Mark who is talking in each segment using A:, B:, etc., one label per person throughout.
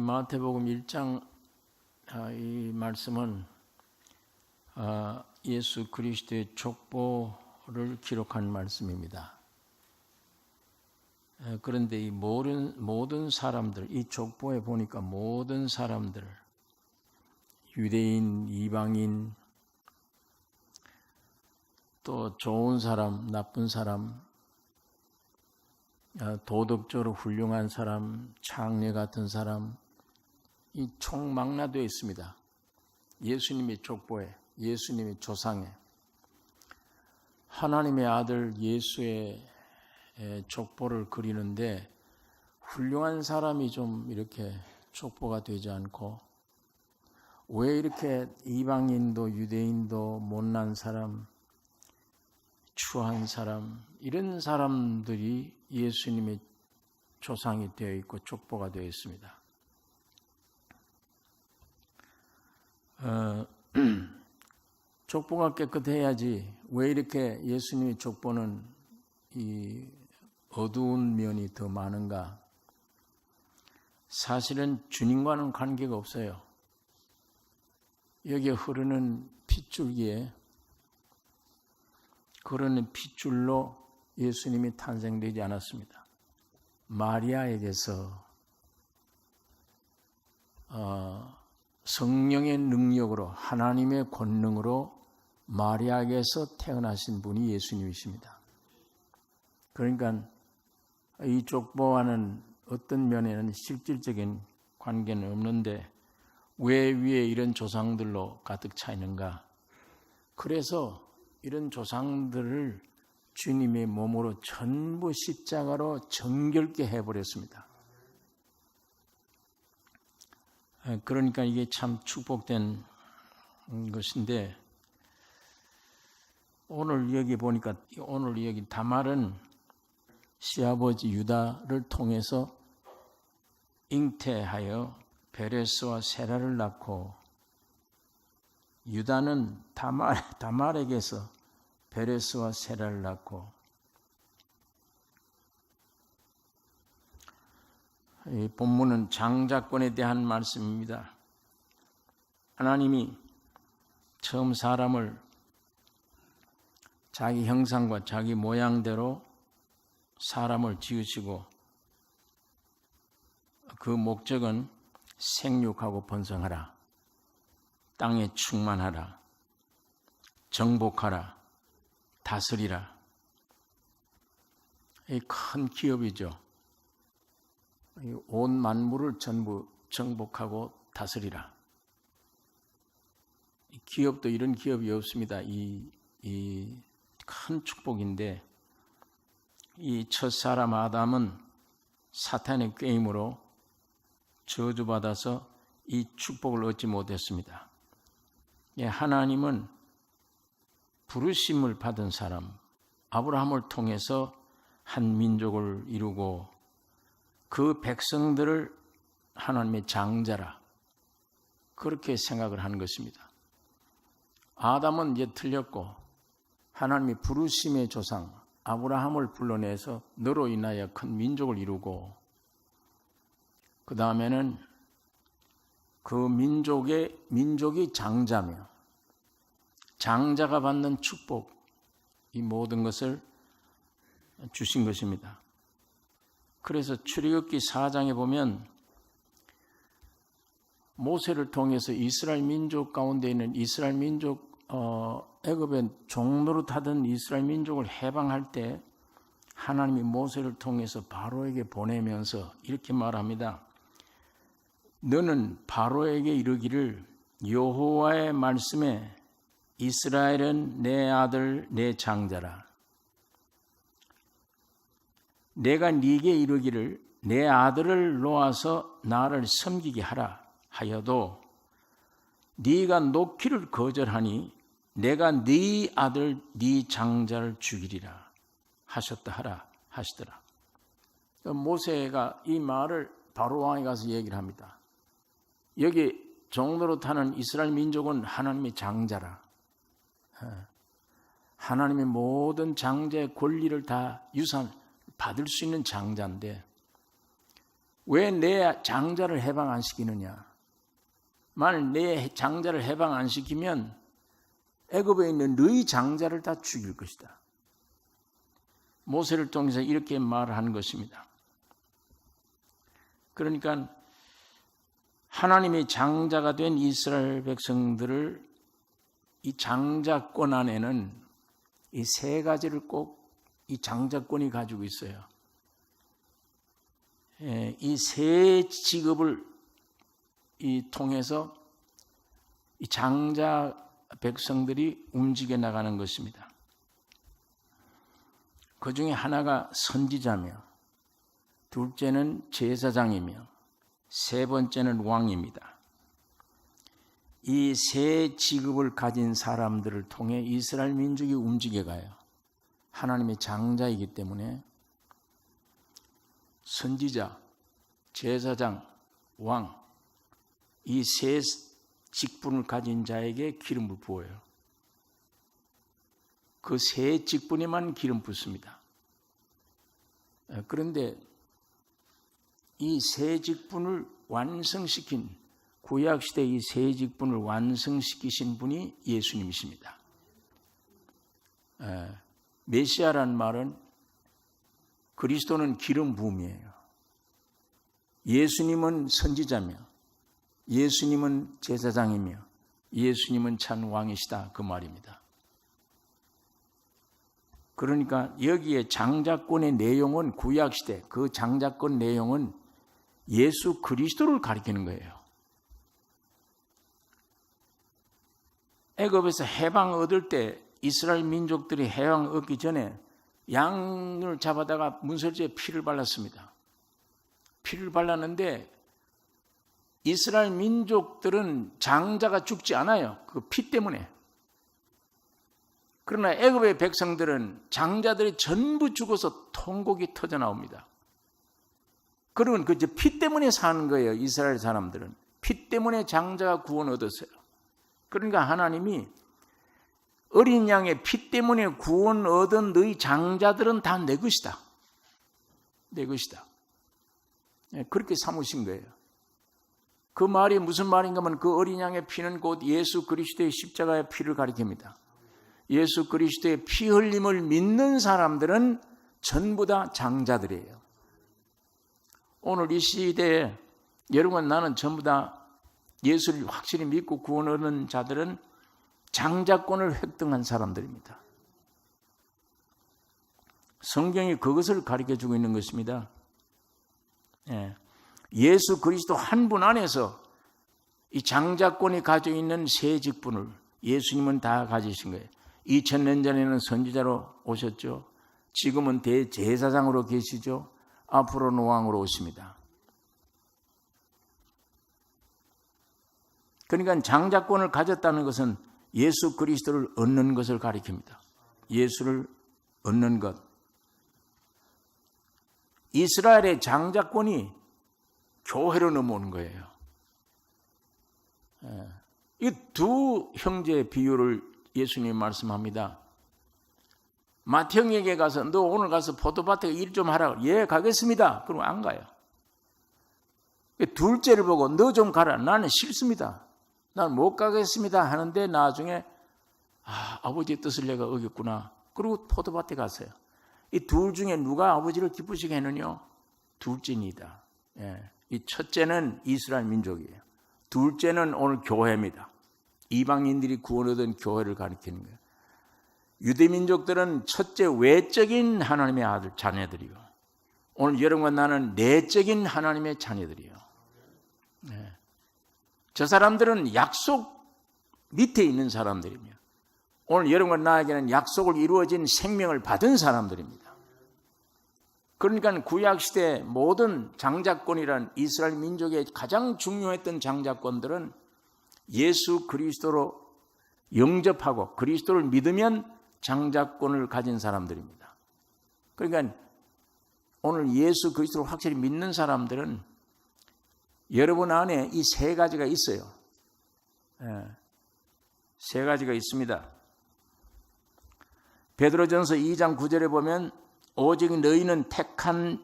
A: 마태복음 1장 이 말씀은 예수 그리스도의 족보를 기록한 말씀입니다. 그런데 이 모든 사람들, 이 족보에 보니까 모든 사람들, 유대인, 이방인, 또 좋은 사람, 나쁜 사람, 도덕적으로 훌륭한 사람, 창녀 같은 사람, 이 총망라되어 있습니다. 예수님의 족보에, 예수님의 조상에. 하나님의 아들 예수의 족보를 그리는데 훌륭한 사람이 좀 이렇게 족보가 되지 않고, 왜 이렇게 이방인도 유대인도 못난 사람, 추한 사람, 이런 사람들이 예수님의 조상이 되어 있고 족보가 되어 있습니다. 족보가 깨끗해야지 왜 이렇게 예수님의 족보는 이 어두운 면이 더 많은가? 사실은 주님과는 관계가 없어요. 여기에 흐르는 핏줄기에 그러는 핏줄로 예수님이 탄생되지 않았습니다. 마리아에게서 성령의 능력으로, 하나님의 권능으로 마리아에게서 태어나신 분이 예수님이십니다. 그러니까 이 족보와는 어떤 면에는 실질적인 관계는 없는데 왜 위에 이런 조상들로 가득 차 있는가? 그래서 이런 조상들을 주님의 몸으로 전부 십자가로 정결케 해버렸습니다. 그러니까 이게 참 축복된 것인데, 오늘 여기 보니까 오늘 여기 다말은 시아버지 유다를 통해서 잉태하여 베레스와 세라를 낳고, 유다는 다말에게서 베레스와 세라를 낳고, 이 본문은 장자권에 대한 말씀입니다. 하나님이 처음 사람을 자기 형상과 자기 모양대로 사람을 지으시고, 그 목적은 생육하고 번성하라, 땅에 충만하라, 정복하라, 다스리라. 이 큰 기업이죠. 온 만물을 전부 정복하고 다스리라. 기업도 이런 기업이 없습니다. 이 큰 축복인데, 이 첫사람 아담은 사탄의 꾀임으로 저주받아서 이 축복을 얻지 못했습니다. 하나님은 부르심을 받은 사람, 아브라함을 통해서 한 민족을 이루고 그 백성들을 하나님의 장자라, 그렇게 생각을 하는 것입니다. 아담은 이제 틀렸고, 하나님의 부르심의 조상 아브라함을 불러내서 너로 인하여 큰 민족을 이루고, 그 다음에는 그 민족이 장자며 장자가 받는 축복, 이 모든 것을 주신 것입니다. 그래서 출애굽기 4장에 보면 모세를 통해서 이스라엘 민족 가운데 있는 이스라엘 민족, 애굽의 종노릇 하던 이스라엘 민족을 해방할 때 하나님이 모세를 통해서 바로에게 보내면서 이렇게 말합니다. 너는 바로에게 이르기를, 여호와의 말씀에 이스라엘은 내 아들 내 장자라. 내가 네게 이르기를 내 아들을 놓아서 나를 섬기게 하라 하여도 네가 놓기를 거절하니 내가 네 아들 네 장자를 죽이리라 하셨다 하라 하시더라. 모세가 이 말을 바로 왕에 가서 얘기를 합니다. 여기 종노릇 하는 이스라엘 민족은 하나님의 장자라. 하나님의 모든 장자의 권리를 다 유산 받을 수 있는 장자인데 왜 내 장자를 해방 안 시키느냐? 만일 내 장자를 해방 안 시키면 애굽에 있는 너희 장자를 다 죽일 것이다. 모세를 통해서 이렇게 말한 것입니다. 그러니까 하나님의 장자가 된 이스라엘 백성들을 이 장자권 안에는 이 세 가지를 꼭 이 장자권이 가지고 있어요. 이 세 직업을 통해서 이 장자 백성들이 움직여 나가는 것입니다. 그 중에 하나가 선지자며, 둘째는 제사장이며, 세 번째는 왕입니다. 이 세 직업을 가진 사람들을 통해 이스라엘 민족이 움직여가요. 하나님의 장자이기 때문에 선지자, 제사장, 왕, 이 세 직분을 가진 자에게 기름을 부어요. 그 세 직분에만 기름 붓습니다. 그런데 이 세 직분을 완성시킨, 구약시대 이 세 직분을 완성시키신 분이 예수님이십니다. 메시아란 말은 그리스도는 기름 부음이에요. 예수님은 선지자며, 예수님은 제사장이며, 예수님은 참 왕이시다, 그 말입니다. 그러니까 여기에 장자권의 내용은, 구약시대 그 장자권 내용은 예수 그리스도를 가리키는 거예요. 애굽에서 해방 얻을 때 이스라엘 민족들이 해방 얻기 전에 양을 잡아다가 문설주에 피를 발랐습니다. 피를 발랐는데 이스라엘 민족들은 장자가 죽지 않아요. 그 피 때문에. 그러나 애굽의 백성들은 장자들이 전부 죽어서 통곡이 터져 나옵니다. 그러면 그 피 때문에 사는 거예요. 이스라엘 사람들은 피 때문에 장자가 구원 얻었어요. 그러니까 하나님이 어린 양의 피 때문에 구원 얻은 너희 장자들은 다 내 것이다. 내 것이다. 그렇게 삼으신 거예요. 그 말이 무슨 말인가 하면 그 어린 양의 피는 곧 예수 그리스도의 십자가의 피를 가리킵니다. 예수 그리스도의 피 흘림을 믿는 사람들은 전부 다 장자들이에요. 오늘 이 시대에 여러분 나는 전부 다 예수를 확실히 믿고 구원 얻는 자들은 장자권을 획득한 사람들입니다. 성경이 그것을 가르쳐주고 있는 것입니다. 예수 그리스도 한 분 안에서 이 장자권이 가지고 있는 세 직분을 예수님은 다 가지신 거예요. 2000년 전에는 선지자로 오셨죠. 지금은 대제사장으로 계시죠. 앞으로는 왕으로 오십니다. 그러니까 장자권을 가졌다는 것은 예수 그리스도를 얻는 것을 가리킵니다. 예수를 얻는 것. 이스라엘의 장자권이 교회로 넘어오는 거예요. 이 두 형제의 비유를 예수님이 말씀합니다. 맏형에게 가서 너 오늘 가서 포도밭에 일 좀 하라. 예, 가겠습니다. 그러면 안 가요. 둘째를 보고 너 좀 가라. 나는 싫습니다. 난 못 가겠습니다 하는데 나중에 아버지의 뜻을 내가 어겼구나. 그리고 포도밭에 갔어요. 이 둘 중에 누가 아버지를 기쁘시게 했느냐? 둘째입니다. 이 첫째는 이스라엘 민족이에요. 둘째는 오늘 교회입니다. 이방인들이 구원 얻은 교회를 가리키는 거예요. 유대민족들은 첫째 외적인 하나님의 아들 자녀들이요. 오늘 여러분과 나는 내적인 하나님의 자녀들이요. 저 사람들은 약속 밑에 있는 사람들이며 오늘 여러분과 나에게는 약속을 이루어진 생명을 받은 사람들입니다. 그러니까 구약시대 모든 장자권이란 이스라엘 민족의 가장 중요했던 장자권들은 예수 그리스도로 영접하고 그리스도를 믿으면 장자권을 가진 사람들입니다. 그러니까 오늘 예수 그리스도를 확실히 믿는 사람들은 여러분 안에 이 세 가지가 있어요. 세 가지가 있습니다. 베드로전서 2장 9절에 보면 오직 너희는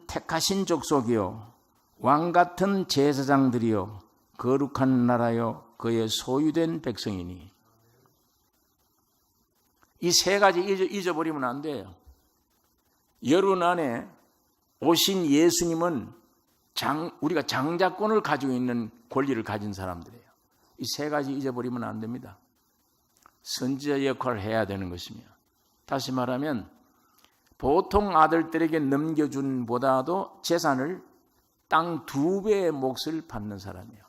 A: 택하신 족속이요 왕 같은 제사장들이요 거룩한 나라요 그의 소유된 백성이니. 이 세 가지 잊어버리면 안 돼요. 여러분 안에 오신 예수님은 우리가 장자권을 가지고 있는 권리를 가진 사람들이에요. 이 세 가지 잊어버리면 안 됩니다. 선지자 역할을 해야 되는 것이며, 다시 말하면 보통 아들들에게 넘겨준 보다도 재산을 땅 2배의 몫을 받는 사람이에요.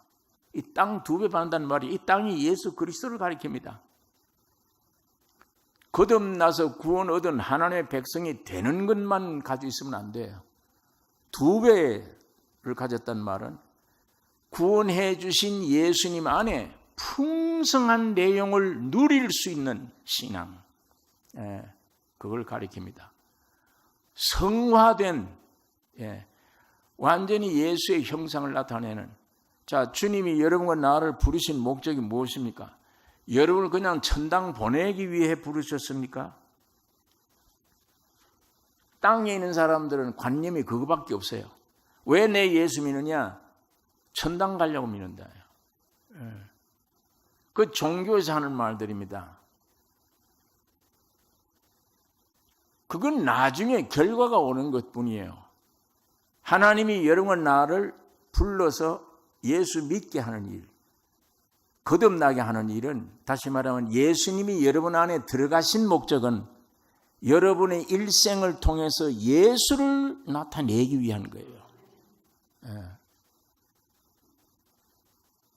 A: 이 땅 2배 받는다는 말이 이 땅이 예수 그리스도를 가리킵니다. 거듭나서 구원 얻은 하나님의 백성이 되는 것만 가지고 있으면 안 돼요. 2배를 가졌다는 말은 구원해 주신 예수님 안에 풍성한 내용을 누릴 수 있는 신앙, 그걸 가리킵니다. 성화된, 완전히 예수의 형상을 나타내는. 자, 주님이 여러분과 나를 부르신 목적이 무엇입니까? 여러분을 그냥 천당 보내기 위해 부르셨습니까? 땅에 있는 사람들은 관념이 그거밖에 없어요. 왜 내 예수 믿느냐? 천당 가려고 믿는다. 그 종교에서 하는 말들입니다. 그건 나중에 결과가 오는 것뿐이에요. 하나님이 여러분과 나를 불러서 예수 믿게 하는 일, 거듭나게 하는 일은, 다시 말하면 예수님이 여러분 안에 들어가신 목적은 여러분의 일생을 통해서 예수를 나타내기 위한 거예요.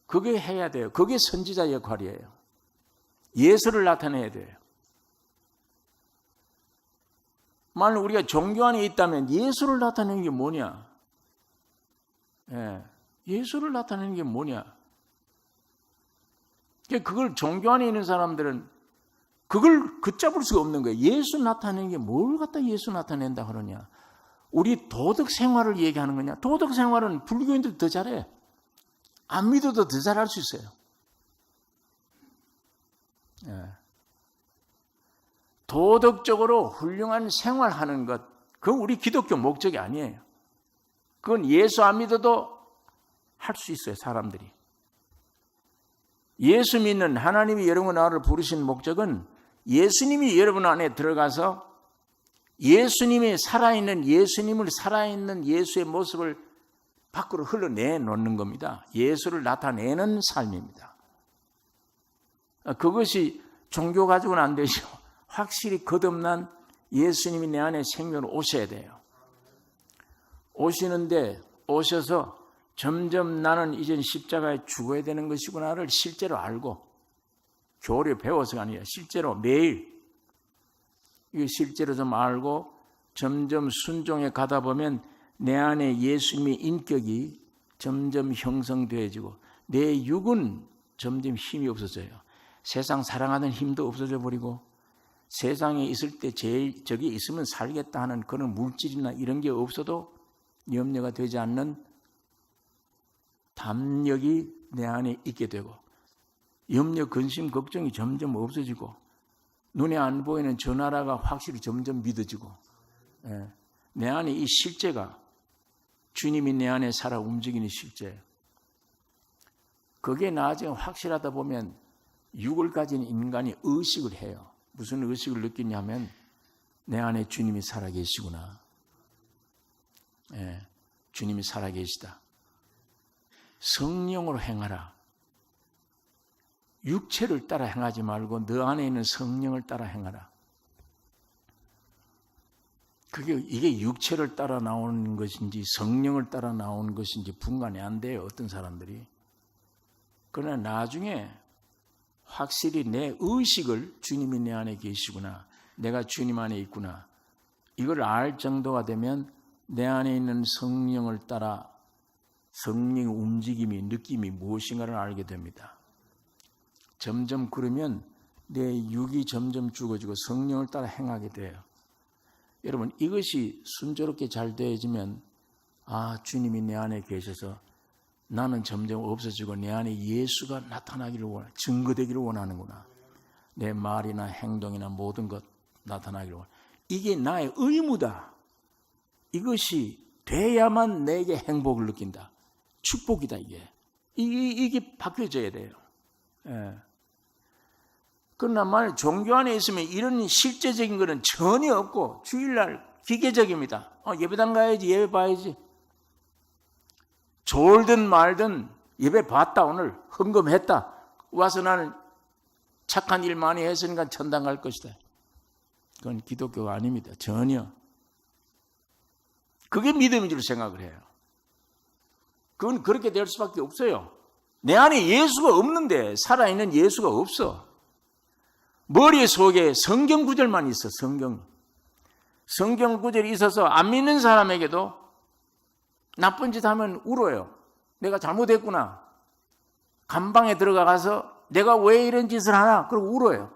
A: 그게 해야 돼요. 그게 선지자 역할이에요. 예수를 나타내야 돼요. 만약 우리가 종교 안에 있다면 예수를 나타내는 게 뭐냐? 예수를 나타내는 게 뭐냐? 그걸 종교 안에 있는 사람들은 그걸 걷잡을 수가 없는 거예요. 예수 나타내는 게 뭘 갖다 예수 나타낸다 그러냐? 우리 도덕 생활을 얘기하는 거냐? 도덕 생활은 불교인들 더 잘해. 안 믿어도 더 잘할 수 있어요. 도덕적으로 훌륭한 생활하는 것, 그건 우리 기독교 목적이 아니에요. 그건 예수 안 믿어도 할 수 있어요, 사람들이. 예수 믿는 하나님이 여러분 나를 부르신 목적은 예수님이 여러분 안에 들어가서 예수님이 살아있는 예수의 모습을 밖으로 흘러내놓는 겁니다. 예수를 나타내는 삶입니다. 그것이 종교 가지고는 안 되죠. 확실히 거듭난 예수님이 내 안에 생명으로 오셔야 돼요. 오시는데 오셔서 점점 나는 이젠 십자가에 죽어야 되는 것이구나를 실제로 알고, 교리 배워서가 아니라 실제로 매일 이거 실제로 좀 알고 점점 순종해 가다 보면 내 안에 예수님의 인격이 점점 형성되어지고 내 육은 점점 힘이 없어져요. 세상 사랑하는 힘도 없어져 버리고, 세상에 있을 때 제일 저기 있으면 살겠다 하는 그런 물질이나 이런 게 없어도 염려가 되지 않는 담력이 내 안에 있게 되고, 염려, 근심, 걱정이 점점 없어지고, 눈에 안 보이는 저 나라가 확실히 점점 믿어지고, 내 안에 이 실제가 주님이 내 안에 살아 움직이는 실제, 그게 나중에 확실하다 보면 육을 가진 인간이 의식을 해요. 무슨 의식을 느끼냐면 내 안에 주님이 살아계시구나. 주님이 살아계시다. 성령으로 행하라. 육체를 따라 행하지 말고 너 안에 있는 성령을 따라 행하라. 이게 육체를 따라 나오는 것인지 성령을 따라 나오는 것인지 분간이 안 돼요, 어떤 사람들이. 그러나 나중에 확실히 내 의식을 주님이 내 안에 계시구나, 내가 주님 안에 있구나, 이걸 알 정도가 되면 내 안에 있는 성령을 따라 성령의 움직임이, 느낌이 무엇인가를 알게 됩니다. 점점 그러면 내 육이 점점 죽어지고 성령을 따라 행하게 돼요. 여러분, 이것이 순조롭게 잘 되어지면 주님이 내 안에 계셔서 나는 점점 없어지고 내 안에 예수가 나타나기를 원해, 증거되기를 원하는구나. 내 말이나 행동이나 모든 것 나타나기를 원해. 이게 나의 의무다. 이것이 돼야만 내게 행복을 느낀다. 축복이다 이게. 이게 바뀌어져야 돼요. 예. 그러나 만약 종교 안에 있으면 이런 실제적인 것은 전혀 없고 주일날 기계적입니다. 예배당 가야지, 예배 봐야지. 졸든 말든 예배 봤다, 오늘 헌금했다, 와서 나는 착한 일 많이 했으니까 천당 갈 것이다. 그건 기독교가 아닙니다. 전혀. 그게 믿음인 줄 생각을 해요. 그건 그렇게 될 수밖에 없어요. 내 안에 예수가 없는데, 살아있는 예수가 없어. 머릿속에 성경 구절만 있어. 성경 구절이 있어서 안 믿는 사람에게도 나쁜 짓 하면 울어요. 내가 잘못했구나. 감방에 들어가서 내가 왜 이런 짓을 하나? 그러고 울어요.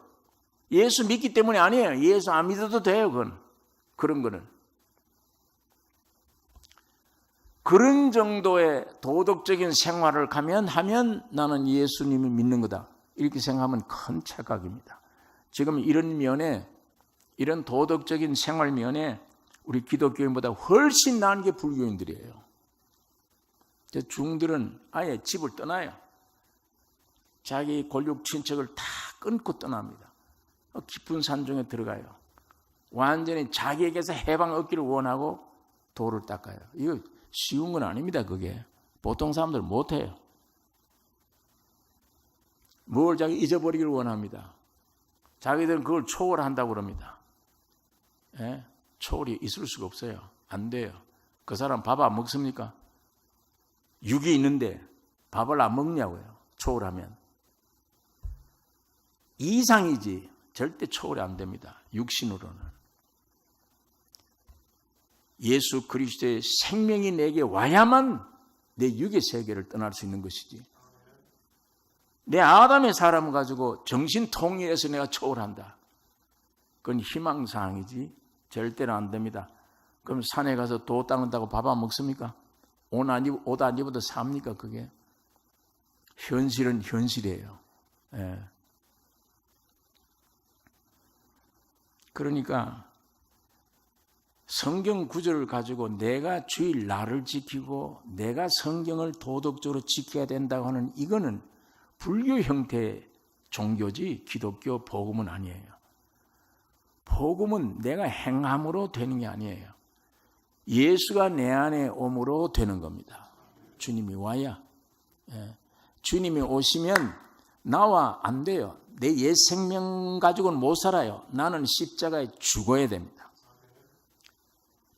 A: 예수 믿기 때문이 아니에요. 예수 안 믿어도 돼요. 그런 거는. 그런 정도의 도덕적인 생활을 하면 나는 예수님을 믿는 거다. 이렇게 생각하면 큰 착각입니다. 지금 이런 면에, 이런 도덕적인 생활 면에 우리 기독교인보다 훨씬 나은 게 불교인들이에요. 중들은 아예 집을 떠나요. 자기 골육 친척을 다 끊고 떠납니다. 깊은 산중에 들어가요. 완전히 자기에게서 해방 얻기를 원하고 돌을 닦아요. 이거 쉬운 건 아닙니다. 그게 보통 사람들 못해요. 뭘 자기 잊어버리기를 원합니다. 자기들은 그걸 초월한다고 그럽니다. 예? 초월이 있을 수가 없어요. 안 돼요. 그 사람 밥 안 먹습니까? 육이 있는데 밥을 안 먹냐고요. 초월하면. 이상이지 절대 초월이 안 됩니다. 육신으로는. 예수 그리스도의 생명이 내게 와야만 내 육의 세계를 떠날 수 있는 것이지. 내 아담의 사람을 가지고 정신 통일해서 내가 초월한다. 그건 희망사항이지 절대로 안 됩니다. 그럼 산에 가서 도 닦는다고 밥 안 먹습니까? 옷 안 입어도 삽니까 그게? 현실은 현실이에요. 예. 그러니까 성경 구절을 가지고 내가 주일 날을 지키고 내가 성경을 도덕적으로 지켜야 된다고 하는 이거는 불교 형태의 종교지 기독교 복음은 아니에요. 복음은 내가 행함으로 되는 게 아니에요. 예수가 내 안에 옴으로 되는 겁니다. 주님이 와야. 예. 주님이 오시면 나와 안 돼요. 내 옛 생명 가지고는 못 살아요. 나는 십자가에 죽어야 됩니다.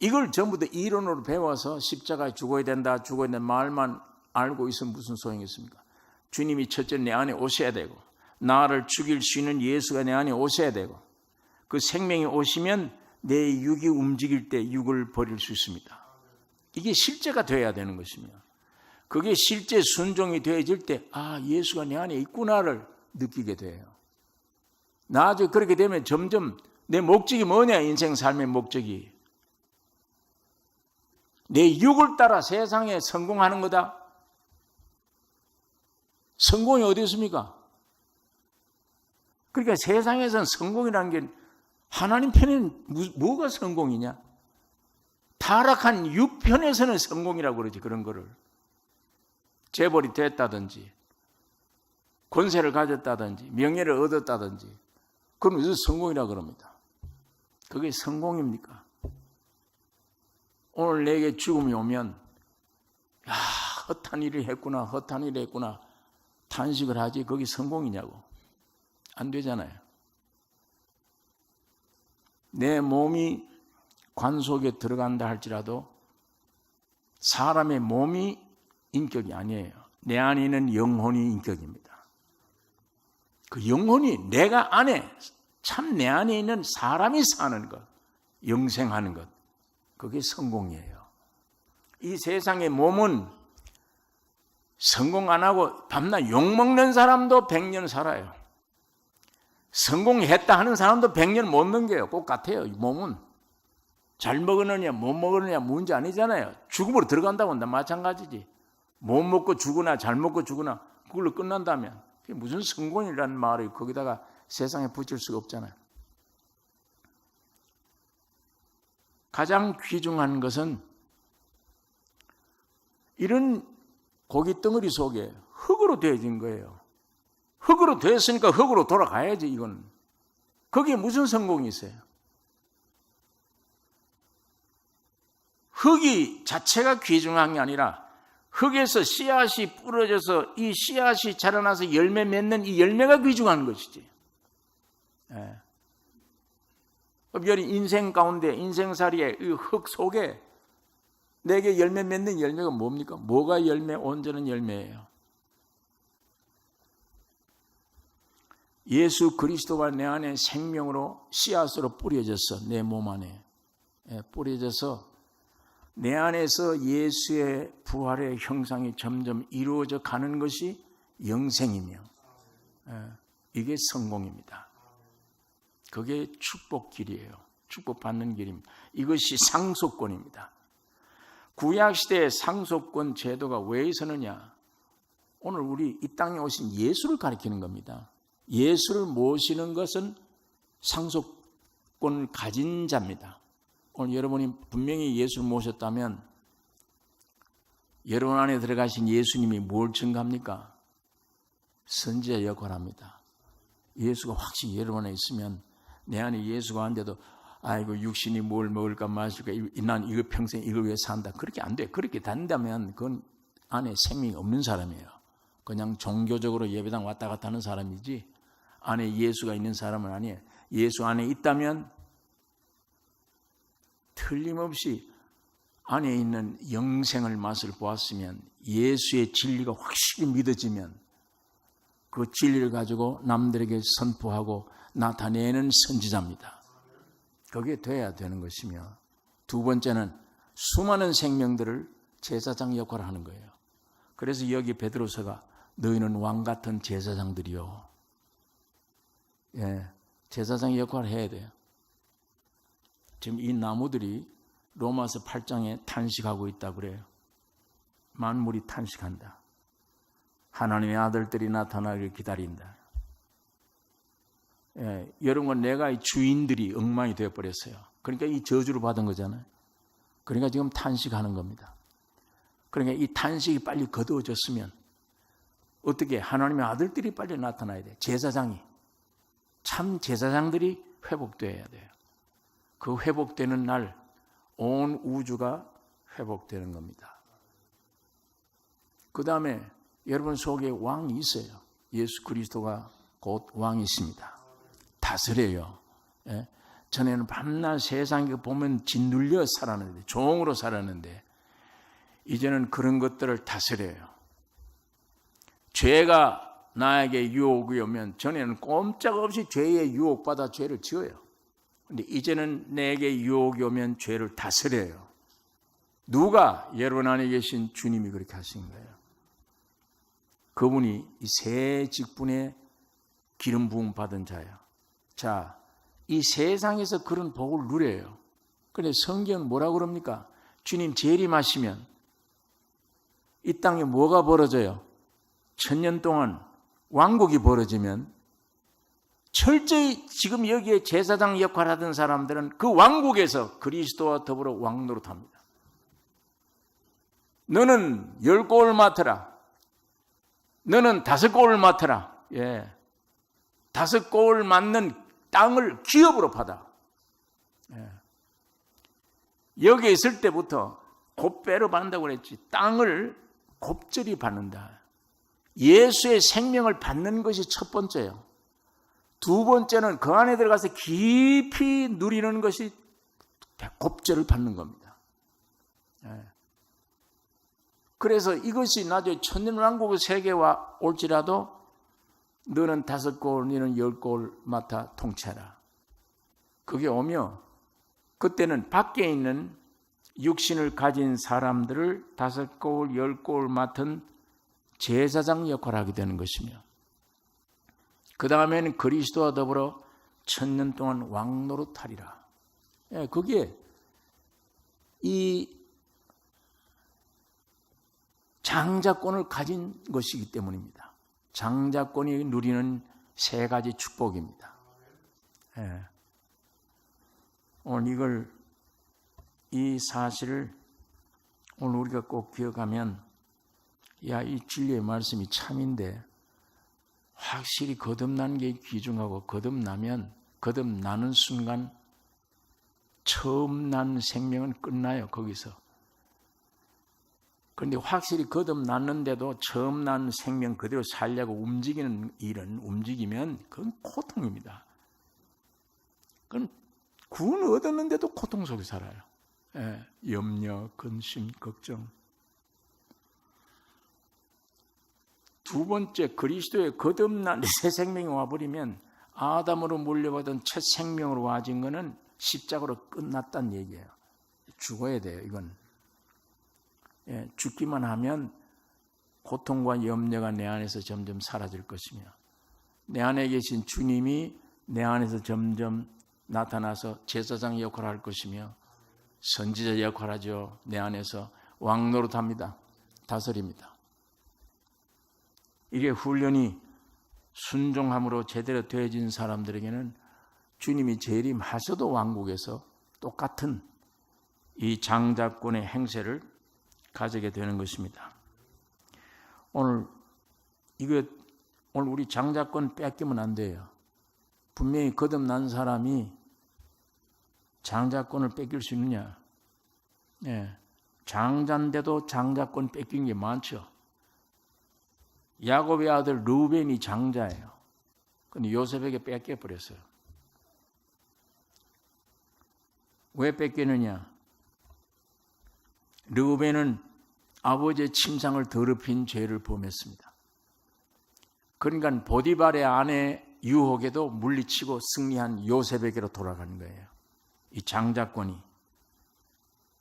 A: 이걸 전부 다 이론으로 배워서 십자가에 죽어야 된다, 죽어야 된다 말만 알고 있으면 무슨 소용이 있습니까? 주님이 첫째 내 안에 오셔야 되고 나를 죽일 수 있는 예수가 내 안에 오셔야 되고 그 생명이 오시면 내 육이 움직일 때 육을 버릴 수 있습니다. 이게 실제가 되어야 되는 것이며 그게 실제 순종이 되어질 때 예수가 내 안에 있구나를 느끼게 돼요. 나중에 그렇게 되면 점점 내 목적이 뭐냐, 인생 삶의 목적이. 내 육을 따라 세상에 성공하는 거다. 성공이 어디 있습니까? 그러니까 세상에서는 성공이라는 게 하나님 편에는 뭐가 성공이냐? 타락한 육편에서는 성공이라고 그러지. 그런 거를 재벌이 됐다든지 권세를 가졌다든지 명예를 얻었다든지 그건 무슨 성공이라고 그럽니다. 그게 성공입니까? 오늘 내게 죽음이 오면 헛한 일을 했구나, 헛한 일을 했구나 탄식을 하지 그게 성공이냐고. 안 되잖아요. 내 몸이 관 속에 들어간다 할지라도 사람의 몸이 인격이 아니에요. 내 안에 있는 영혼이 인격입니다. 그 영혼이 내가 안에 참 내 안에 있는 사람이 사는 것, 영생하는 것, 그게 성공이에요. 이 세상의 몸은 성공 안 하고 밤낮 욕먹는 사람도 100년 살아요. 성공했다 하는 사람도 100년 못 넘겨요. 꼭 같아요. 이 몸은 잘 먹느냐 못 먹느냐 문제 아니잖아요. 죽음으로 들어간다고 한다 마찬가지지. 못 먹고 죽으나 잘 먹고 죽으나 그걸로 끝난다면 그게 무슨 성공이라는 말을 거기다가 세상에 붙일 수가 없잖아요. 가장 귀중한 것은 이런 고깃덩어리 속에 흙으로 되어진 거예요. 흙으로 되었으니까 흙으로 돌아가야지. 이건 거기에 무슨 성공이 있어요? 흙이 자체가 귀중한 게 아니라 흙에서 씨앗이 뿌려져서 이 씨앗이 자라나서 열매 맺는 이 열매가 귀중한 것이지. 예. 특별히 인생 가운데 인생살이의 이 흙 속에 내게 열매 맺는 열매가 뭡니까? 뭐가 열매? 온전한 열매예요. 예수 그리스도가 내 안에 생명으로 씨앗으로 뿌려져서 내 몸 안에 뿌려져서 내 안에서 예수의 부활의 형상이 점점 이루어져 가는 것이 영생이며 이게 성공입니다. 그게 축복길이에요. 축복받는 길입니다. 이것이 상속권입니다. 구약시대의 상속권 제도가 왜 있었느냐? 오늘 우리 이 땅에 오신 예수를 가리키는 겁니다. 예수를 모시는 것은 상속권을 가진 자입니다. 오늘 여러분이 분명히 예수를 모셨다면 여러분 안에 들어가신 예수님이 뭘 증가합니까? 선지자 역할을 합니다. 예수가 확실히 여러분 안에 있으면 내 안에 예수가 한데도 아이고 육신이 뭘 먹을까 마실까 난 이거 평생 이걸 위해 산다. 그렇게 안 돼. 그렇게 된다면 그건 안에 생명이 없는 사람이에요. 그냥 종교적으로 예배당 왔다 갔다 하는 사람이지 안에 예수가 있는 사람은 아니에요. 예수 안에 있다면 틀림없이 안에 있는 영생을 맛을 보았으면 예수의 진리가 확실히 믿어지면 그 진리를 가지고 남들에게 선포하고 나타내는 선지자입니다. 그게 돼야 되는 것이며 두 번째는 수많은 생명들을 제사장 역할을 하는 거예요. 그래서 여기 베드로서가 너희는 왕 같은 제사장들이요. 제사장 역할을 해야 돼요. 지금 이 나무들이 로마서 8장에 탄식하고 있다고 그래요. 만물이 탄식한다. 하나님의 아들들이 나타나기를 기다린다. 여러분 내가 이 주인들이 엉망이 되어버렸어요. 그러니까 이 저주를 받은 거잖아요. 그러니까 지금 탄식하는 겁니다. 그러니까 이 탄식이 빨리 거두어졌으면 어떻게 하나님의 아들들이 빨리 나타나야 돼요. 제사장이 참 제사장들이 회복되어야 돼요. 그 회복되는 날 온 우주가 회복되는 겁니다. 그 다음에 여러분 속에 왕이 있어요. 예수 그리스도가 곧 왕이십니다. 다스려요. 전에는 밤낮 세상에 보면 짓눌려 살았는데 종으로 살았는데 이제는 그런 것들을 다스려요. 죄가 나에게 유혹이 오면 전에는 꼼짝없이 죄에 유혹받아 죄를 지어요. 근데 이제는 내게 유혹이 오면 죄를 다스려요. 누가? 여러분 안에 계신 주님이 그렇게 하신 거예요. 그분이 이 새 직분에 기름 부음 받은 자예요. 자, 이 세상에서 그런 복을 누려요. 그런데 성경은 뭐라고 그럽니까? 주님 재림하시면 이 땅에 뭐가 벌어져요? 1000년 동안 왕국이 벌어지면 철저히 지금 여기에 제사장 역할을 하던 사람들은 그 왕국에서 그리스도와 더불어 왕노릇합니다. 너는 10골을 맡아라. 너는 5골을 맡아라. 5골 맡는 땅을 기업으로 받아. 여기에 있을 때부터 곱배로 받는다고 그랬지. 땅을 곱절이 받는다. 예수의 생명을 받는 것이 첫 번째예요. 두 번째는 그 안에 들어가서 깊이 누리는 것이 곱절을 받는 겁니다. 그래서 이것이 나중에 천년왕국의 세계와 올지라도 너는 5골, 너는 10골 맡아 통치하라. 그게 오며 그때는 밖에 있는 육신을 가진 사람들을 5골, 10골 맡은 제사장 역할을 하게 되는 것이며 그 다음에는 그리스도와 더불어 1000년 동안 왕노릇하리라. 그게 이 장자권을 가진 것이기 때문입니다. 장자권이 누리는 3가지 축복입니다. 오늘 이 사실을 오늘 우리가 꼭 기억하면 야, 이 진리의 말씀이 참인데 확실히 거듭난 게 귀중하고 거듭나는 순간 처음 난 생명은 끝나요. 거기서. 그런데 확실히 거듭났는데도 처음 난 생명 그대로 살려고 움직이는 일은 움직이면 그건 고통입니다. 그건 구원 얻었는데도 고통 속에 살아요. 예, 염려, 근심, 걱정. 두 번째, 그리스도의 거듭난 새 생명이 와버리면 아담으로 물려받은 첫 생명으로 와진 것은 십자가로 끝났다는 얘기예요. 죽어야 돼요, 이건. 예, 죽기만 하면 고통과 염려가 내 안에서 점점 사라질 것이며 내 안에 계신 주님이 내 안에서 점점 나타나서 제사장 역할을 할 것이며 선지자 역할을 하죠. 내 안에서 왕노릇합니다. 다스립니다. 이게 훈련이 순종함으로 제대로 되어진 사람들에게는 주님이 재림하셔도 왕국에서 똑같은 이 장자권의 행세를 가지게 되는 것입니다. 오늘 우리 장자권 뺏기면 안 돼요. 분명히 거듭난 사람이 장자권을 뺏길 수 있느냐? 예, 장자인데도 장자권 뺏긴 게 많죠. 야곱의 아들 르우벤이 장자예요. 그런데 요셉에게 뺏겨버렸어요. 왜 뺏기느냐? 르우벤은 아버지의 침상을 더럽힌 죄를 범했습니다. 그러니까 보디발의 아내 유혹에도 물리치고 승리한 요셉에게로 돌아가는 거예요. 이 장자권이.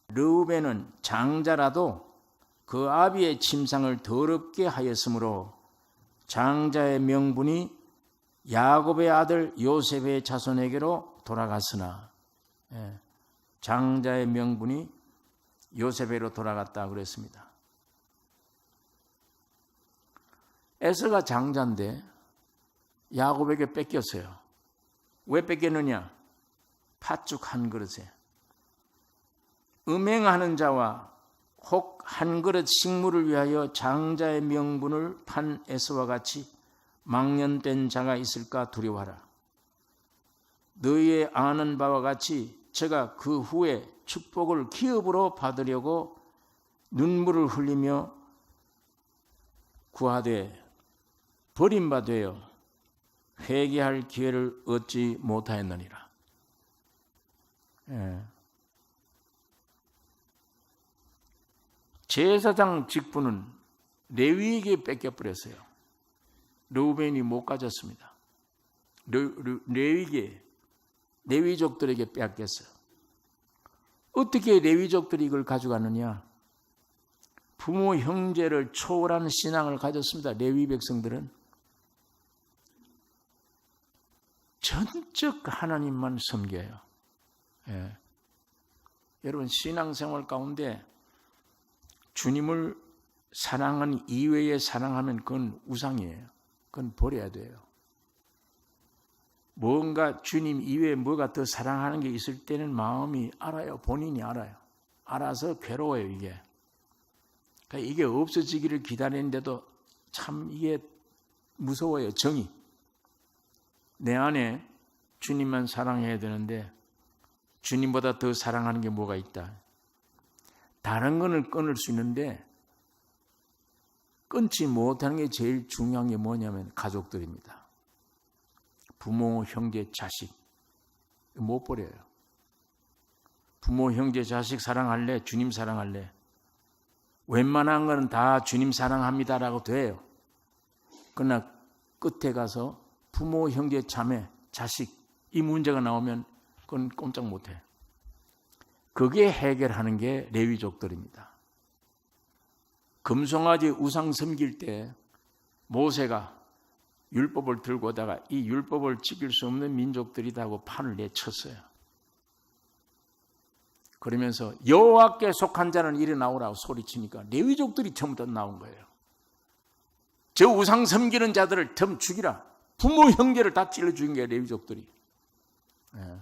A: 르우벤은 장자라도 그 아비의 침상을 더럽게 하였으므로 장자의 명분이 야곱의 아들 요셉의 자손에게로 돌아갔으나 장자의 명분이 요셉에게로 돌아갔다 그랬습니다. 에서가 장자인데 야곱에게 뺏겼어요. 왜 뺏겼느냐? 팥죽 한 그릇에 음행하는 자와 혹 한 그릇 식물을 위하여 장자의 명분을 판 에서와 같이 망년된 자가 있을까 두려워하라. 너희의 아는 바와 같이 제가 그 후에 축복을 기업으로 받으려고 눈물을 흘리며 구하되 버림받되어 회개할 기회를 얻지 못하였느니라. 제사장 직분은 레위에게 뺏겨버렸어요. 르우벤이 못 가졌습니다. 레위족들에게 빼앗겼어요. 어떻게 레위족들이 이걸 가져갔느냐? 부모 형제를 초월하는 신앙을 가졌습니다. 레위 백성들은 전적 하나님만 섬겨요. 예. 여러분 신앙생활 가운데 주님을 사랑하는 이외에 사랑하면 그건 우상이에요. 그건 버려야 돼요. 뭔가 주님 이외에 뭐가 더 사랑하는 게 있을 때는 마음이 알아요. 본인이 알아요. 알아서 괴로워요, 이게. 그러니까 이게 없어지기를 기다리는데도 참 이게 무서워요, 정이. 내 안에 주님만 사랑해야 되는데 주님보다 더 사랑하는 게 뭐가 있다. 다른 거는 끊을 수 있는데 끊지 못하는 게 제일 중요한 게 뭐냐면 가족들입니다. 부모, 형제, 자식 못 버려요. 부모, 형제, 자식 사랑할래? 주님 사랑할래? 웬만한 거는 다 주님 사랑합니다라고 돼요. 그러나 끝에 가서 부모, 형제, 자매, 자식 이 문제가 나오면 그건 꼼짝 못해. 그게 해결하는 게 레위족들입니다. 금송아지 우상 섬길 때 모세가 율법을 들고 오다가 이 율법을 지킬 수 없는 민족들이라고 판을 내쳤어요. 그러면서 여호와께 속한 자는 이리 나오라고 소리치니까 레위족들이 전부 다 나온 거예요. 저 우상 섬기는 자들을 덤 죽이라. 부모 형제를 다 찔러 죽인 거예요, 레위족들이. 예.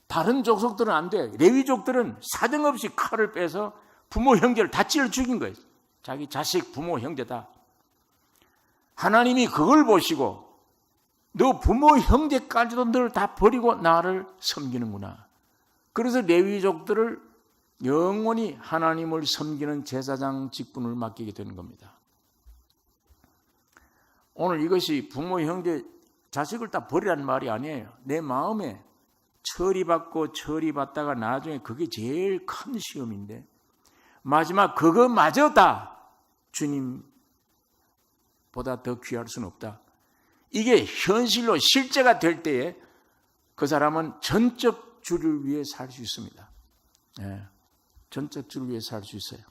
A: 다른 족속들은 안 돼. 레위족들은 사정없이 칼을 빼서 부모 형제를 다 찔러 죽인 거예요. 자기 자식, 부모, 형제다. 하나님이 그걸 보시고 너 부모, 형제까지도 널 다 버리고 나를 섬기는구나. 그래서 레위족들을 영원히 하나님을 섬기는 제사장 직분을 맡기게 되는 겁니다. 오늘 이것이 부모, 형제, 자식을 다 버리라는 말이 아니에요. 내 마음에 처리받고 처리받다가 나중에 그게 제일 큰 시험인데 마지막 그거마저 다 주님보다 더 귀할 수는 없다. 이게 현실로 실제가 될 때에 그 사람은 전적 주를 위해 살 수 있습니다. 네, 전적 주를 위해 살 수 있어요.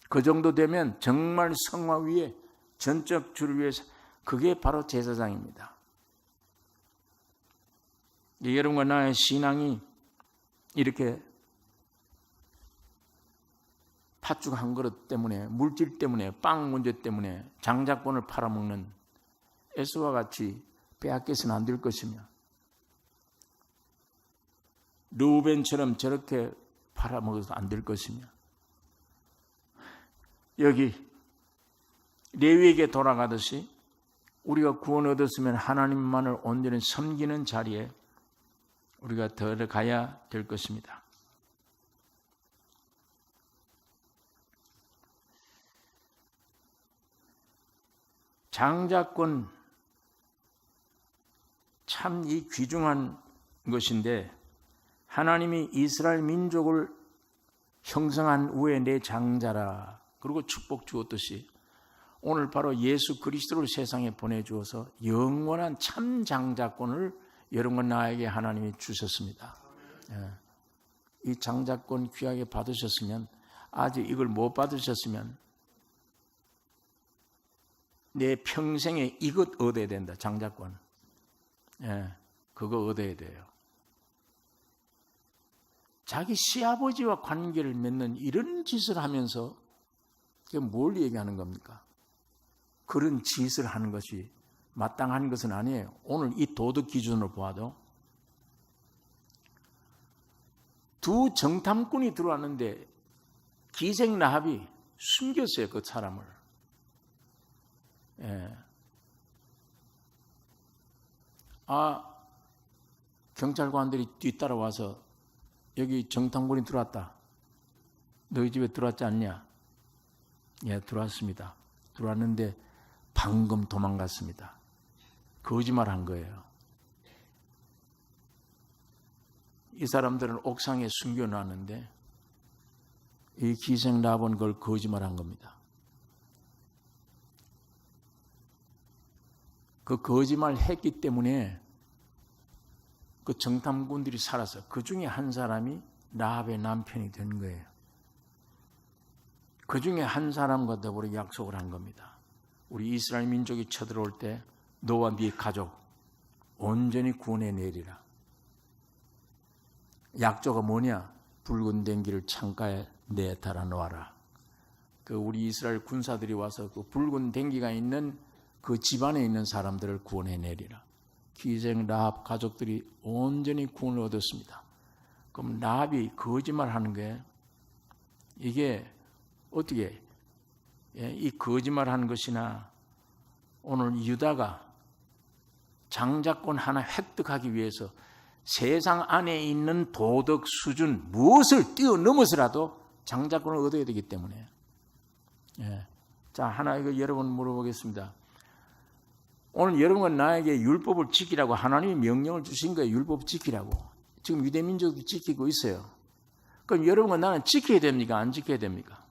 A: 그 정도 되면 정말 성화 위에 전적 주를 위해 그게 바로 제사장입니다. 여러분과 나의 신앙이 이렇게 팥죽 한 그릇 때문에, 물질 때문에, 빵 문제 때문에 장자권을 팔아먹는 에스와 같이 빼앗겨서는 안 될 것이며, 르우벤처럼 저렇게 팔아먹어서 안 될 것이며, 여기 레위에게 돌아가듯이 우리가 구원 얻었으면 하나님만을 온전히 섬기는 자리에 우리가 들어가야 될 것입니다. 장자권 참 이 귀중한 것인데 하나님이 이스라엘 민족을 형성한 후에 내 장자라 그리고 축복 주었듯이 오늘 바로 예수 그리스도를 세상에 보내주어서 영원한 참 장자권을 여러분과 나에게 하나님이 주셨습니다. 이 장자권 귀하게 받으셨으면, 아직 이걸 못 받으셨으면 내 평생에 이것 얻어야 된다. 장자권. 그거 얻어야 돼요. 자기 시아버지와 관계를 맺는 이런 짓을 하면서 그게 뭘 얘기하는 겁니까? 그런 짓을 하는 것이 마땅한 것은 아니에요. 오늘 이 도덕 기준으로 보아도 두 정탐꾼이 들어왔는데 기생 라합이 숨겼어요. 그 사람을. 경찰관들이 뒤따라와서 여기 정탐꾼이 들어왔다. 너희 집에 들어왔지 않냐? 예, 들어왔습니다. 들어왔는데 방금 도망갔습니다. 거짓말한 거예요. 이 사람들은 옥상에 숨겨놨는데 이 기생 라합은 그걸 거짓말한 겁니다. 그 거짓말 했기 때문에 그 정탐꾼들이 살아서 그 중에 한 사람이 라합의 남편이 된 거예요. 그 중에 한 사람과 더불어 약속을 한 겁니다. 우리 이스라엘 민족이 쳐들어올 때 너와 네 가족 온전히 구원해 내리라. 약조가 뭐냐? 붉은 댕기를 창가에 내달아 놓아라. 그 우리 이스라엘 군사들이 와서 그 붉은 댕기가 있는 그 집안에 있는 사람들을 구원해 내리라. 기생 라합 가족들이 온전히 구원을 얻었습니다. 그럼 라합이 거짓말하는 게 이게 어떻게 이 거짓말하는 것이나 오늘 유다가 장자권 하나 획득하기 위해서 세상 안에 있는 도덕 수준 무엇을 뛰어넘어서라도 장자권을 얻어야 되기 때문에 자, 하나 이거 여러분 물어보겠습니다. 오늘 여러분과 나에게 율법을 지키라고 하나님이 명령을 주신 거예요. 율법 지키라고. 지금 유대민족도 지키고 있어요. 그럼 여러분과 나는 지켜야 됩니까? 안 지켜야 됩니까?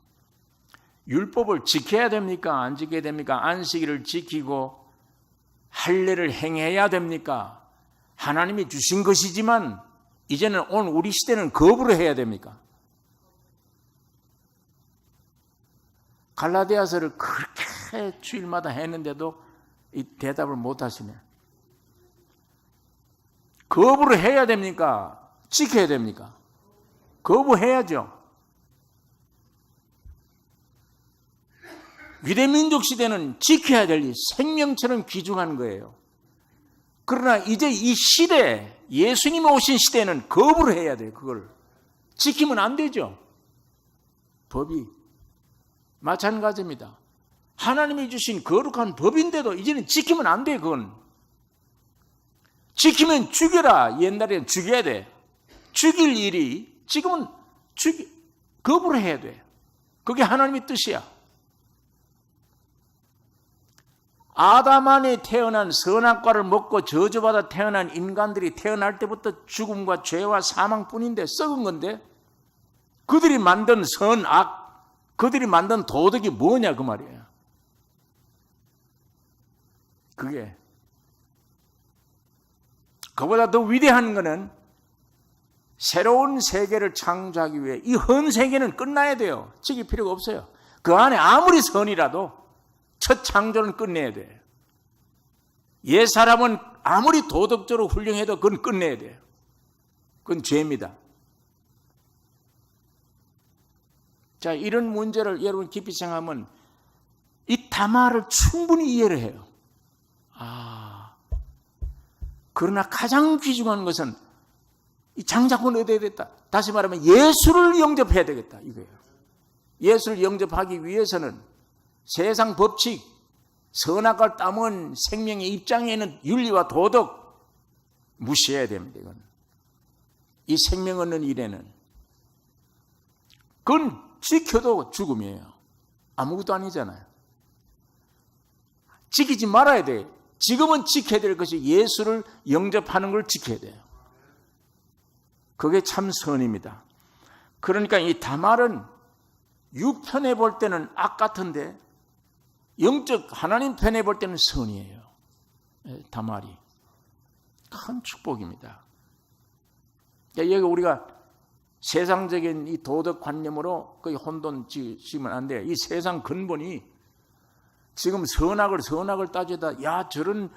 A: 율법을 지켜야 됩니까? 안 지켜야 됩니까? 안식일을 지키고 할례를 행해야 됩니까? 하나님이 주신 것이지만 이제는 오늘 우리 시대는 거부를 해야 됩니까? 갈라디아서를 그렇게 주일마다 했는데도 이 대답을 못 하시네. 거부를 해야 됩니까? 지켜야 됩니까? 거부해야죠. 유대민족 시대는 지켜야 될 일, 생명처럼 귀중한 거예요. 그러나 이제 이 시대, 예수님이 오신 시대는 거부를 해야 돼요. 그걸 지키면 안 되죠. 법이 마찬가지입니다. 하나님이 주신 거룩한 법인데도 이제는 지키면 안 돼. 그건 지키면 죽여라. 옛날에는 죽여야 돼. 죽일 일이 지금은 거부를 해야 돼. 그게 하나님의 뜻이야. 아담 안에 태어난 선악과를 먹고 저주받아 태어난 인간들이 태어날 때부터 죽음과 죄와 사망뿐인데, 썩은 건데, 그들이 만든 선악, 그들이 만든 도덕이 뭐냐 그 말이에요. 그게 그보다 더 위대한 것은 새로운 세계를 창조하기 위해 이 헌 세계는 끝나야 돼요. 지킬 필요가 없어요. 그 안에 아무리 선이라도 첫 창조는 끝내야 돼요. 옛 사람은 아무리 도덕적으로 훌륭해도 그건 끝내야 돼요. 그건 죄입니다. 자, 이런 문제를 여러분 깊이 생각하면 이 다말을 충분히 이해를 해요. 그러나 가장 귀중한 것은 이 장자권을 얻어야 됐다. 다시 말하면 예수를 영접해야 되겠다 이거예요. 예수를 영접하기 위해서는 세상 법칙, 선악과를 따먹은 생명의 입장에는 윤리와 도덕 무시해야 됩니다. 이건. 이 생명 얻는 일에는 그건 지켜도 죽음이에요. 아무것도 아니잖아요. 지키지 말아야 돼요. 지금은 지켜야 될 것이 예수를 영접하는 걸 지켜야 돼요. 그게 참 선입니다. 그러니까 이 다말은 육편에 볼 때는 악 같은데 영적 하나님 편에 볼 때는 선이에요. 다말이 큰 축복입니다. 여기 우리가 세상적인 이 도덕관념으로 거의 혼돈 지으면 안 돼요. 이 세상 근본이 지금 선악을 따지다 야 저런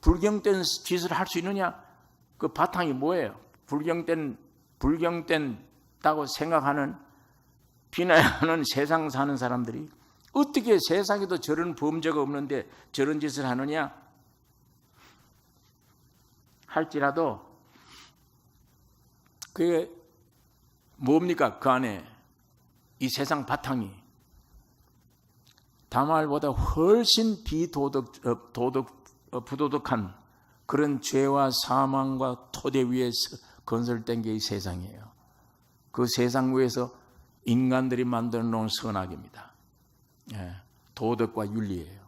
A: 불경된 짓을 할 수 있느냐? 그 바탕이 뭐예요? 불경된다고 생각하는 비난하는 세상 사는 사람들이 어떻게 세상에도 저런 범죄가 없는데 저런 짓을 하느냐? 할지라도 그게 뭡니까? 그 안에 이 세상 바탕이 다말보다 훨씬 부도덕한 그런 죄와 사망과 토대 위에서 건설된 게 이 세상이에요. 그 세상 위에서 인간들이 만들어 놓은 선악입니다. 도덕과 윤리예요.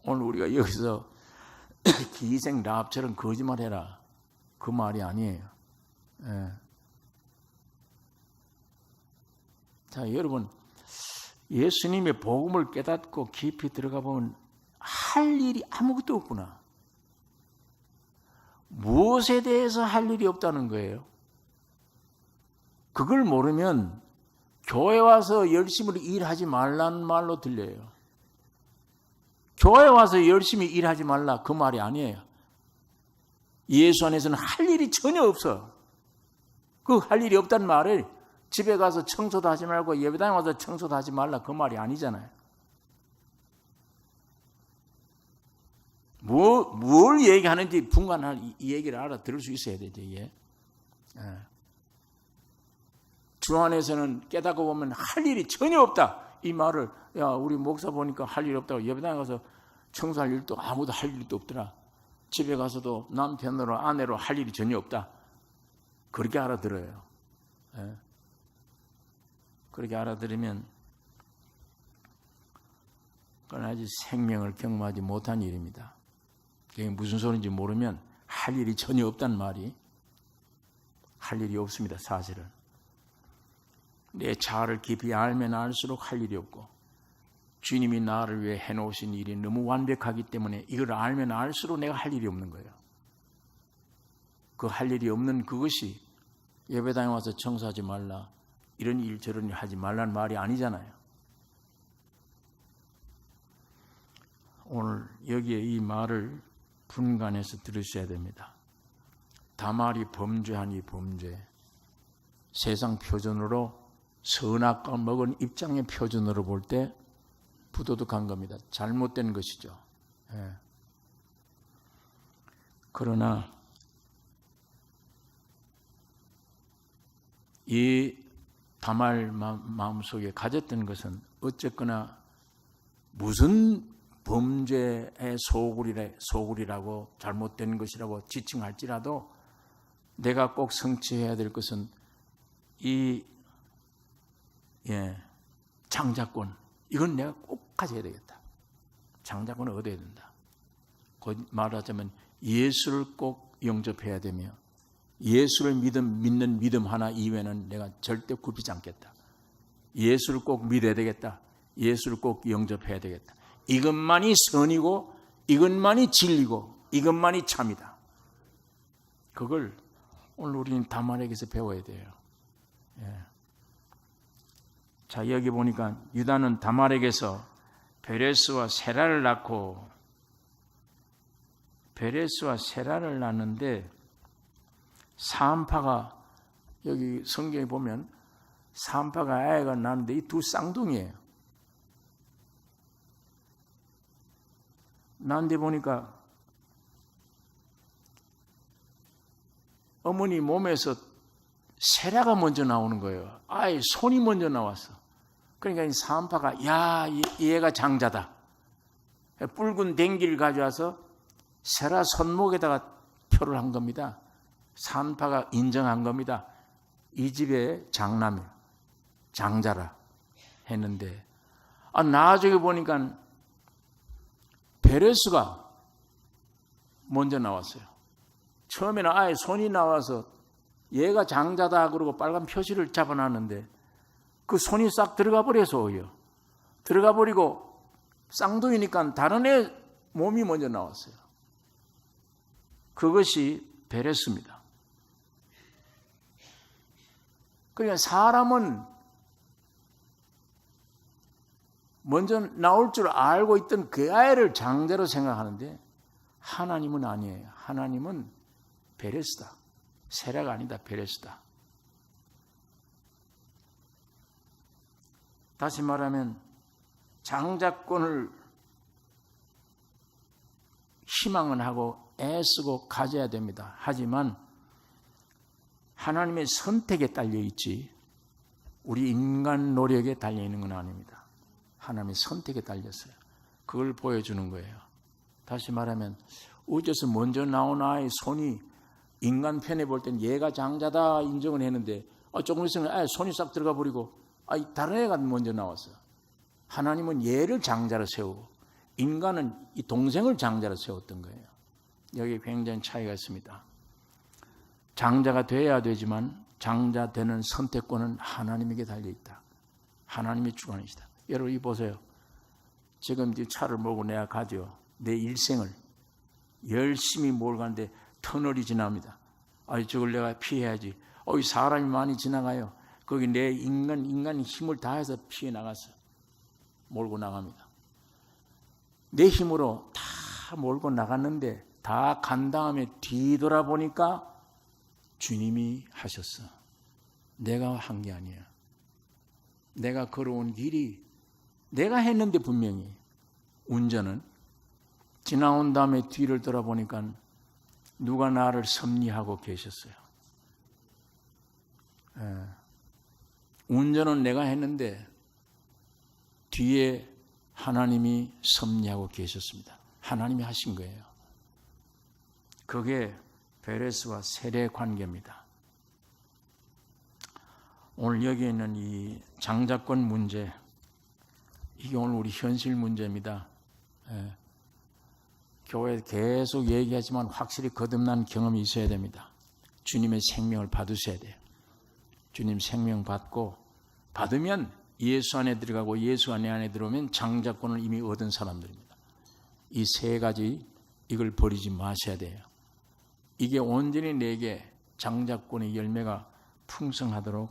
A: 오늘 우리가 여기서 기생 라합처럼 거짓말해라 그 말이 아니에요. 자, 여러분 예수님의 복음을 깨닫고 깊이 들어가 보면 할 일이 아무것도 없구나. 무엇에 대해서 할 일이 없다는 거예요. 그걸 모르면 교회 와서 열심히 일하지 말라는 말로 들려요. 교회 와서 열심히 일하지 말라 그 말이 아니에요. 예수 안에서는 할 일이 전혀 없어. 그 할 일이 없다는 말을 집에 가서 청소도 하지 말고 예배당에 와서 청소도 하지 말라 그 말이 아니잖아요. 뭘 얘기하는지 분간할 이 얘기를 알아들을 수 있어야 되죠. 주 안에서는 깨닫고 보면 할 일이 전혀 없다. 이 말을 야 우리 목사 보니까 할 일 없다고 예배당에 가서 청소할 일도 아무도 할 일도 없더라. 집에 가서도 남편으로 아내로 할 일이 전혀 없다. 그렇게 알아들어요. 그렇게 알아들으면 그건 아주 생명을 경험하지 못한 일입니다. 그게 무슨 소리인지 모르면 할 일이 전혀 없다는 말이 할 일이 없습니다. 사실은. 내 자아를 깊이 알면 알수록 할 일이 없고 주님이 나를 위해 해놓으신 일이 너무 완벽하기 때문에 이걸 알면 알수록 내가 할 일이 없는 거예요. 그 할 일이 없는 그것이 예배당에 와서 청소하지 말라 이런 일 저런 일 하지 말라는 말이 아니잖아요. 오늘 여기에 이 말을 분간해서 들으셔야 됩니다. 다말이 범죄한 이 범죄 세상 표준으로 선악과 먹은 입장의 표준으로 볼 때 부도덕한 겁니다. 잘못된 것이죠. 그러나 이 다말 마음속에 가졌던 것은 어쨌거나 무슨 범죄의 소굴이라고 잘못된 것이라고 지칭할지라도 내가 꼭 성취해야 될 것은 이 장자권, 이건 내가 꼭 가져야 되겠다. 장자권을 얻어야 된다. 곧 말하자면 예수를 꼭 영접해야 되며 예수를 믿는 믿음 하나 이외에는 내가 절대 굽히지 않겠다. 예수를 꼭 믿어야 되겠다. 예수를 꼭 영접해야 되겠다. 이것만이 선이고 이것만이 진리고 이것만이 참이다. 그걸 오늘 우리는 다말에게서 배워야 돼요. 자, 여기 보니까 유다는 다말에게서 베레스와 세라를 낳고, 베레스와 세라를 낳는데 사한파가, 여기 성경에 보면 사한파가 아이가 낳는데 이 두 쌍둥이에요. 낳는데 보니까 어머니 몸에서 세라가 먼저 나오는 거예요. 아이 손이 먼저 나왔어. 그러니까 이 사한파가 야, 얘가 장자다. 붉은 댕기를 가져와서 세라 손목에다가 표를 한 겁니다. 사한파가 인정한 겁니다. 이 집의 장남이야, 장자라 했는데, 나중에 보니까 베레스가 먼저 나왔어요. 처음에는 아예 손이 나와서 얘가 장자다 그러고 빨간 표시를 잡아놨는데 그 손이 싹 들어가 버려서 오요. 들어가 버리고 쌍둥이니까 다른 애 몸이 먼저 나왔어요. 그것이 베레스입니다. 그러니까 사람은 먼저 나올 줄 알고 있던 그 아이를 장자로 생각하는데 하나님은 아니에요. 하나님은 베레스다. 세라가 아니다. 베레스다. 다시 말하면 장자권을 희망은 하고 애쓰고 가져야 됩니다. 하지만 하나님의 선택에 달려있지 우리 인간 노력에 달려있는 건 아닙니다. 하나님의 선택에 달렸어요. 그걸 보여주는 거예요. 다시 말하면 어째서 먼저 나온 아이 손이 인간 편에 볼 땐 얘가 장자다 인정을 했는데 조금 있으면 손이 싹 들어가 버리고 다른 애가 먼저 나왔어요. 하나님은 얘를 장자로 세우고 인간은 이 동생을 장자로 세웠던 거예요. 여기 굉장히 차이가 있습니다. 장자가 돼야 되지만 장자 되는 선택권은 하나님에게 달려있다. 하나님의 주관이시다. 여러분 이 보세요. 지금 이 차를 몰고 내가 가죠. 내 일생을 열심히 몰고 가는데 터널이 지납니다. 저걸 내가 피해야지. 사람이 많이 지나가요. 거기 내 인간이 힘을 다해서 피해 나갔어요. 몰고 나갑니다. 내 힘으로 다 몰고 나갔는데 다 간 다음에 뒤돌아보니까 주님이 하셨어. 내가 한 게 아니야. 내가 걸어온 길이 내가 했는데 분명히 운전은 지나온 다음에 뒤를 돌아보니까 누가 나를 섭리하고 계셨어요. 운전은 내가 했는데 뒤에 하나님이 섭리하고 계셨습니다. 하나님이 하신 거예요. 그게 베레스와 세례의 관계입니다. 오늘 여기 있는 이 장자권 문제, 이게 오늘 우리 현실 문제입니다. 교회에 계속 얘기하지만 확실히 거듭난 경험이 있어야 됩니다. 주님의 생명을 받으셔야 돼요. 주님 생명 받으면 예수 안에 들어가고 예수 안에 들어오면 장자권을 이미 얻은 사람들입니다. 이 세 가지 이걸 버리지 마셔야 돼요. 이게 온전히 내게 장자권의 열매가 풍성하도록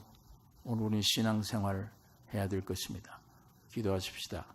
A: 오늘 우리 신앙생활을 해야 될 것입니다. 기도하십시다.